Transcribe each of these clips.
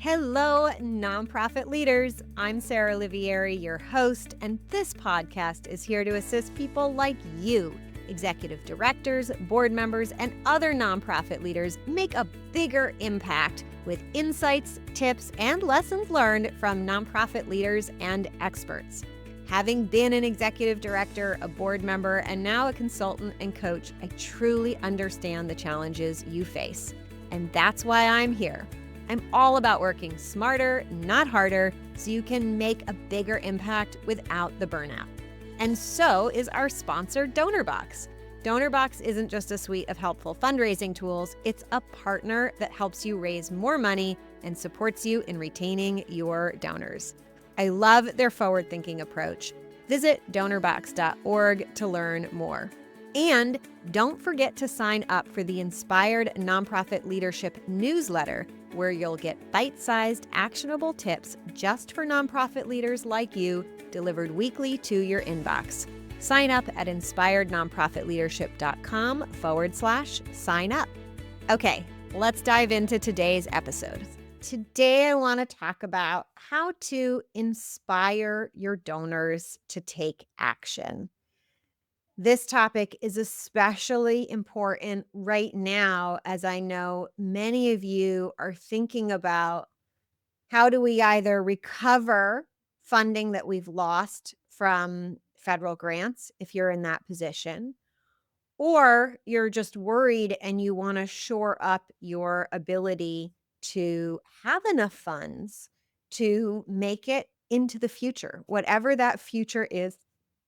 Hello, nonprofit leaders. I'm Sarah Olivieri, your host, and this podcast is here to assist people like you, executive directors, board members, and other nonprofit leaders make a bigger impact with insights, tips, and lessons learned from nonprofit leaders and experts. Having been an executive director, a board member, and now a consultant and coach, I truly understand the challenges you face. And that's why I'm here. I'm all about working smarter, not harder, so you can make a bigger impact without the burnout. And so is our sponsor, DonorBox. DonorBox isn't just a suite of helpful fundraising tools, it's a partner that helps you raise more money and supports you in retaining your donors. I love their forward-thinking approach. Visit donorbox.org to learn more. And don't forget to sign up for the Inspired Nonprofit Leadership newsletter, where you'll get bite-sized, actionable tips just for nonprofit leaders like you, delivered weekly to your inbox. Sign up at inspirednonprofitleadership.com/sign up. Okay, let's dive into today's episode. Today, I want to talk about how to inspire your donors to take action. This topic is especially important right now, as I know many of you are thinking about how do we either recover funding that we've lost from federal grants, if you're in that position, or you're just worried and you want to shore up your ability to have enough funds to make it into the future, whatever that future is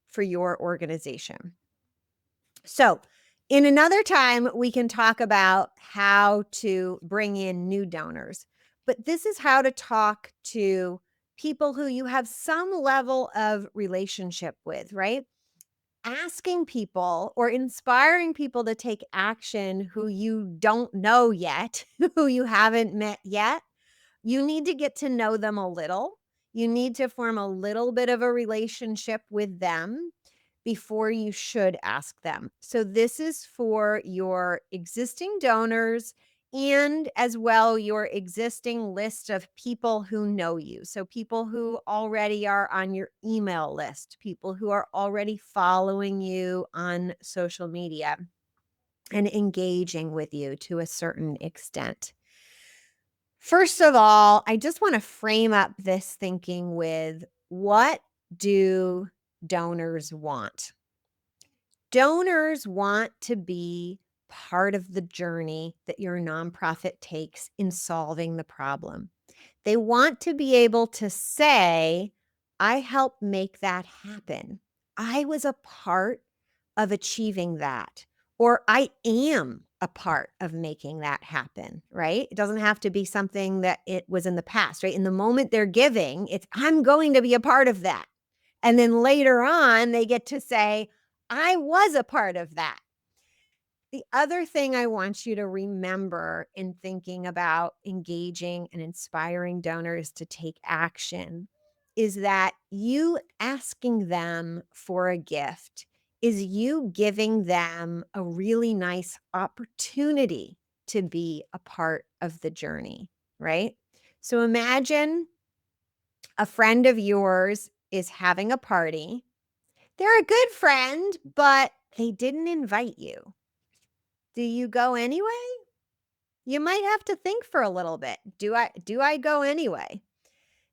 for your organization. So, in another time, we can talk about how to bring in new donors, but this is how to talk to people who you have some level of relationship with, right? Asking people or inspiring people to take action who you don't know yet, who you haven't met yet. You need to get to know them a little. You need to form a little bit of a relationship with them before you should ask them. So this is for your existing donors and as well your existing list of people who know you. So people who already are on your email list, people who are already following you on social media and engaging with you to a certain extent. First of all, I just want to frame up this thinking with what do donors want? Donors want to be part of the journey that your nonprofit takes in solving the problem. They want to be able to say, I helped make that happen. I was a part of achieving that, or I am a part of making that happen, right? It doesn't have to be something that it was in the past, right? In the moment they're giving, it's, I'm going to be a part of that. And then later on, they get to say, I was a part of that. The other thing I want you to remember in thinking about engaging and inspiring donors to take action is that you asking them for a gift is you giving them a really nice opportunity to be a part of the journey, right? So imagine a friend of yours is having a party. They're a good friend, but they didn't invite you. Do you go anyway? You might have to think for a little bit. Do I go anyway?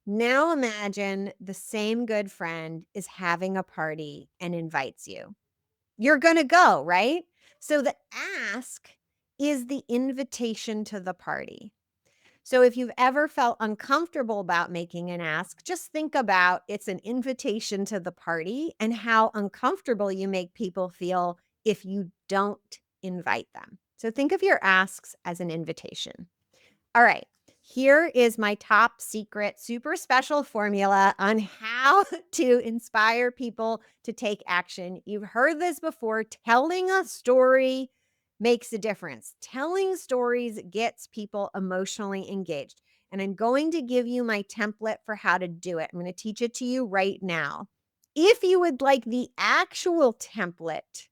Now imagine the same good friend is having a party and invites you. You're going to go, right? So the ask is the invitation to the party. So if you've ever felt uncomfortable about making an ask, just think about it's an invitation to the party and how uncomfortable you make people feel if you don't invite them. So think of your asks as an invitation. All right, here is my top secret, super special formula on how to inspire people to take action. You've heard this before. Telling a story makes a difference. Telling stories gets people emotionally engaged. And I'm going to give you my template for how to do it. I'm going to teach it to you right now. If you would like the actual template,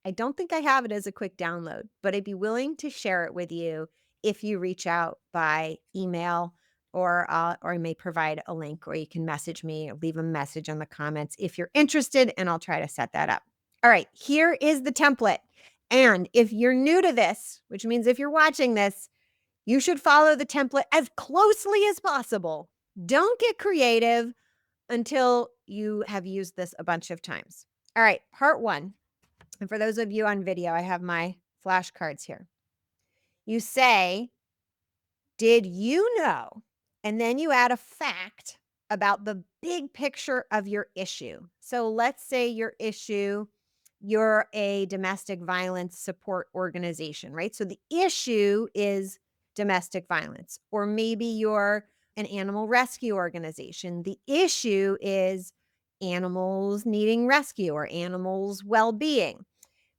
I don't think I have it as a quick download, but I'd be willing to share it with you if you reach out by email or I may provide a link, or you can message me, leave a message on the comments if you're interested, and I'll try to set that up. All right, here is the template. And if you're new to this, which means if you're watching this, you should follow the template as closely as possible. Don't get creative until you have used this a bunch of times. All right, part one. And for those of you on video, I have my flashcards here. You say, did you know? And then you add a fact about the big picture of your issue. So let's say your issue, you're a domestic violence support organization, right? So the issue is domestic violence. Or maybe you're an animal rescue organization. The issue is animals needing rescue or animals' well being.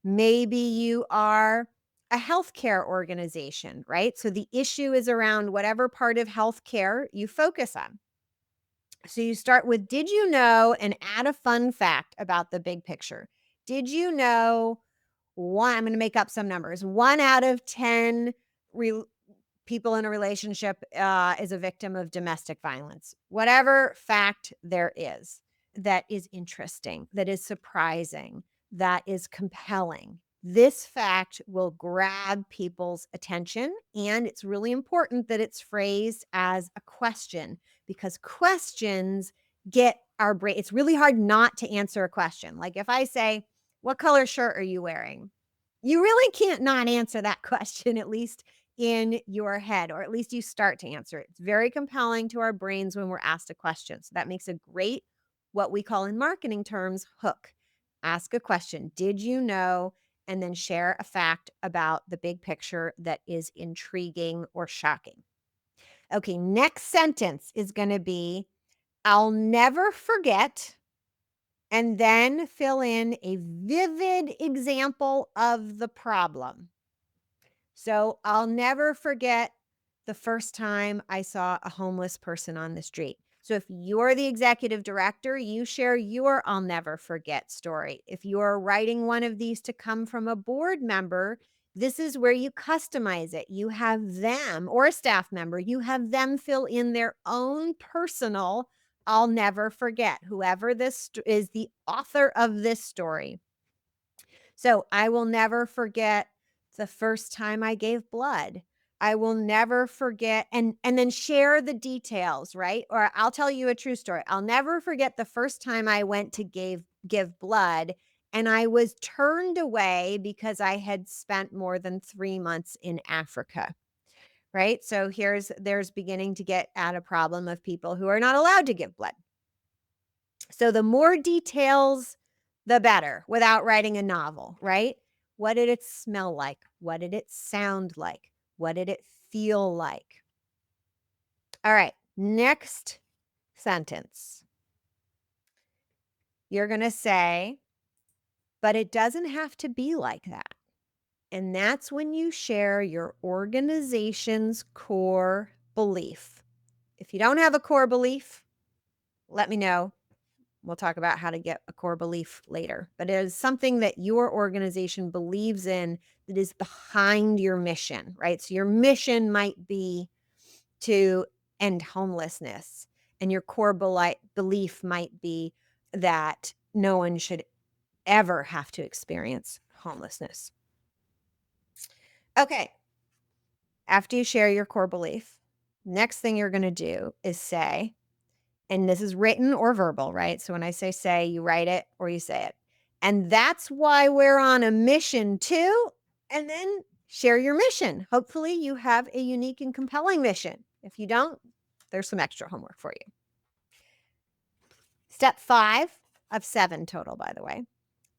Maybe you are a healthcare organization, right? So the issue is around whatever part of healthcare you focus on. So you start with, did you know, and add a fun fact about the big picture. Did you know I'm going to make up some numbers. 1 out of 10 people in a relationship is a victim of domestic violence. Whatever fact there is that is interesting, that is surprising, that is compelling. This fact will grab people's attention, and it's really important that it's phrased as a question, because questions get our brain. It's really hard not to answer a question. Like if I say, "What color shirt are you wearing?" You really can't not answer that question, at least in your head, or at least you start to answer it. It's very compelling to our brains when we're asked a question. So that makes a great, what we call in marketing terms, hook. Ask a question. Did you know? And then share a fact about the big picture that is intriguing or shocking. Okay, next sentence is going to be, I'll never forget, and then fill in a vivid example of the problem. So I'll never forget the first time I saw a homeless person on the street. So if you're the executive director, you share your I'll never forget story. If you're writing one of these to come from a board member, this is where you customize it. You have them, or a staff member, you have them fill in their own personal I'll never forget, whoever this is the author of this story. So I will never forget the first time I gave blood. I will never forget, and then share the details, right? Or I'll tell you a true story. I'll never forget the first time I went to give blood, and I was turned away because I had spent more than 3 months in Africa. Right? So there's beginning to get at a problem of people who are not allowed to give blood. So the more details, the better, without writing a novel, right? What did it smell like? What did it sound like? What did it feel like? All right, next sentence. You're going to say, but it doesn't have to be like that. And that's when you share your organization's core belief. If you don't have a core belief, let me know. We'll talk about how to get a core belief later, but it is something that your organization believes in that is behind your mission, right? So your mission might be to end homelessness, and your core belief might be that no one should ever have to experience homelessness. Okay. After you share your core belief, next thing you're going to do is say, and this is written or verbal, right? So when I say, you write it or you say it. And that's why we're on a mission too. And then share your mission. Hopefully you have a unique and compelling mission. If you don't, there's some extra homework for you. Step 5 of 7 total, by the way,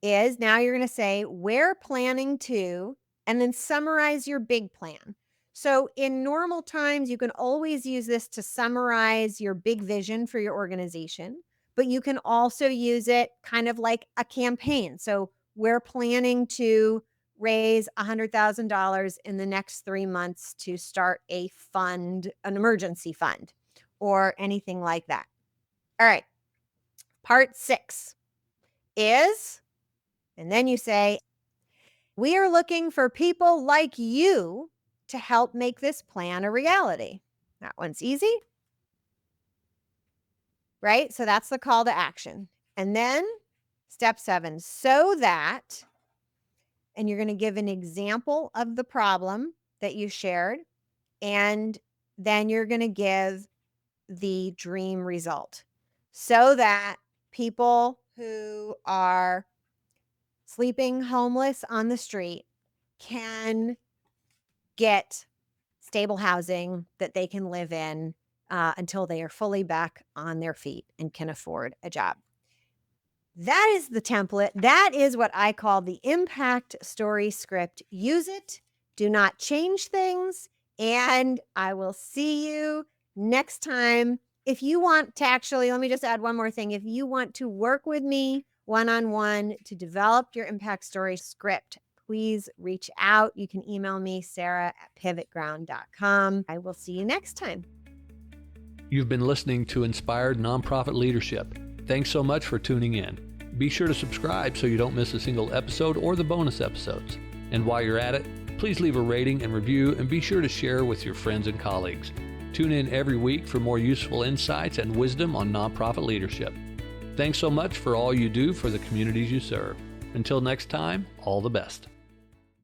is now you're going to say, we're planning to, and then summarize your big plan. So in normal times, you can always use this to summarize your big vision for your organization, but you can also use it kind of like a campaign. So we're planning to raise $100,000 in the next 3 months to start a fund, an emergency fund, or anything like that. All right. Part 6 is, and then you say, we are looking for people like you to help make this plan a reality. That one's easy. right? So that's the call to action. And then step 7, so that, and you're going to give an example of the problem that you shared, and then you're going to give the dream result so that people who are sleeping homeless on the street can get stable housing that they can live in until they are fully back on their feet and can afford a job. That is the template. That is what I call the impact story script. Use it. Do not change things. And I will see you next time. If you want to actually, let me just add one more thing. If you want to work with me one-on-one to develop your impact story script, please reach out. You can email me, sarah@pivotground.com. I will see you next time. You've been listening to Inspired Nonprofit Leadership. Thanks so much for tuning in. Be sure to subscribe so you don't miss a single episode or the bonus episodes. And while you're at it, please leave a rating and review, and be sure to share with your friends and colleagues. Tune in every week for more useful insights and wisdom on nonprofit leadership. Thanks so much for all you do for the communities you serve. Until next time, all the best.